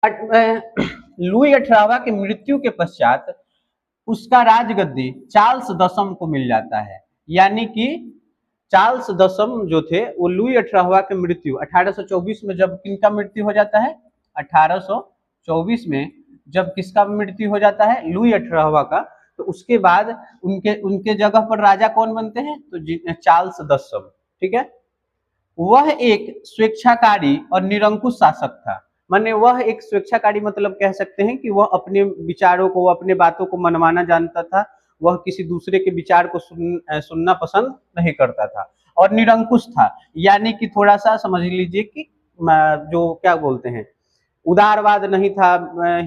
Louis 18वां की मृत्यु के पश्चात उसका राजगद्दी चार्ल्स दसम को मिल जाता है। यानी कि चार्ल्स दसम जो थे वो लुई 18वां की मृत्यु 1824 में जब किनका मृत्यु हो जाता है, 1824 में जब किसका मृत्यु हो जाता है, लुई 18वां का, तो उसके बाद उनके उनके जगह पर राजा कौन बनते हैं, तो चार्ल्स दसम। ठीक है, वह एक स्वेच्छाकारी और निरंकुश शासक था। माने वह एक स्वेच्छाकारी मतलब कह सकते हैं कि वह अपने विचारों को, अपने बातों को मनवाना जानता था। वह किसी दूसरे के विचार को सुनना पसंद नहीं करता था और निरंकुश था। यानी कि थोड़ा सा समझ लीजिए कि जो क्या बोलते हैं, उदारवाद नहीं था,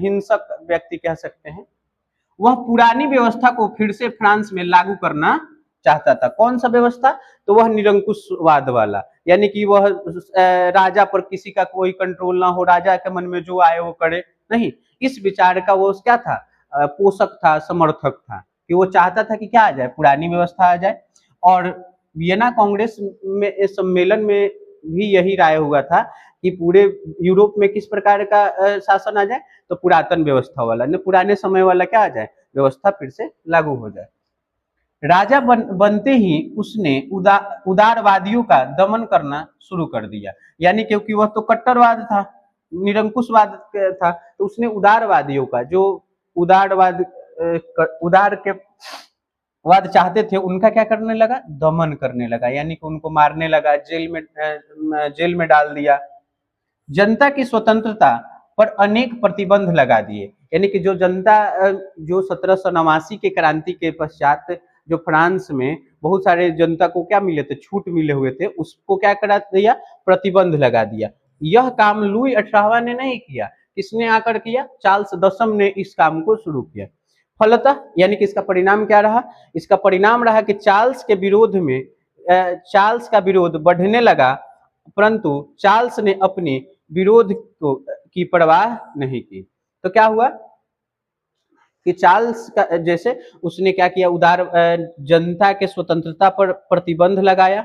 हिंसक व्यक्ति कह सकते हैं। वह पुरानी व्यवस्था को फिर से फ्रांस में लागू करना चाहता था। कौन सा व्यवस्था, तो वह निरंकुशवाद वाला। यानी कि वह राजा पर किसी का कोई कंट्रोल ना हो, राजा के मन में जो आए वो करे, नहीं, इस विचार का वो क्या था, पोषक था, समर्थक था, कि वो चाहता था कि क्या आ जाए, पुरानी व्यवस्था आ जाए। और वियना कांग्रेस में सम्मेलन में भी यही राय हुआ था कि पूरे यूरोप में किस प्रकार का शासन आ जाए, तो पुरातन व्यवस्था वाला, ने पुराने समय वाला क्या आ जाए, व्यवस्था फिर से लागू हो जाए। राजा बनते ही उसने उदारवादियों का दमन करना शुरू कर दिया। यानी क्योंकि वह तो कट्टरवाद था, निरंकुशवाद था, तो उसने उदारवादियों का, जो उदारवाद उदार के वाद चाहते थे, उनका क्या करने लगा, दमन करने लगा। यानी कि उनको मारने लगा, जेल में डाल दिया। जनता की स्वतंत्रता पर अनेक प्रतिबंध लगा दिए। यानी कि जो जनता, जो 1789 के क्रांति के पश्चात जो फ्रांस में बहुत सारे जनता को क्या मिले थे, छूट मिले हुए थे, उसको क्या करा दिया, प्रतिबंध लगा दिया। यह काम लुई 18वां ने नहीं किया, किसने आकर किया, चार्ल्स दसम ने इस काम को शुरू किया। फलतः यानी कि इसका परिणाम क्या रहा, इसका परिणाम रहा कि चार्ल्स के विरोध में चार्ल्स का विरोध बढ़ने लगा, परंतु चार्ल्स ने अपने विरोध को की परवाह नहीं की। तो क्या हुआ कि चार्ल्स का जैसे उसने क्या किया, जनता के स्वतंत्रता पर प्रतिबंध लगाया,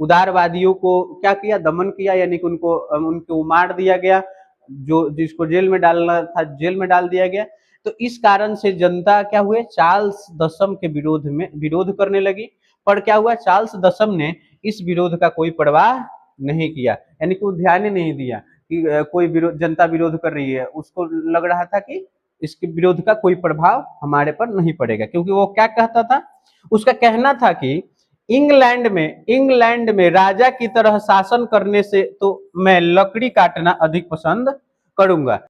उदारवादियों को क्या किया, दमन किया। यानी कि उनको मार दिया गया, जो जिसको जेल में डालना था जेल में डाल दिया गया। तो इस कारण से जनता क्या हुए, चार्ल्स दसम के विरोध में विरोध करने लगी। पर क्या हुआ, चार्ल्स दसम ने इस विरोध का कोई परवाह नहीं किया। यानी कि वो ध्यान ही नहीं दिया कि कोई जनता विरोध कर रही है, उसको लग रहा था कि इसके विरोध का कोई प्रभाव हमारे पर नहीं पड़ेगा। क्योंकि वो क्या कहता था, उसका कहना था कि इंग्लैंड में राजा की तरह शासन करने से तो मैं लकड़ी काटना अधिक पसंद करूंगा।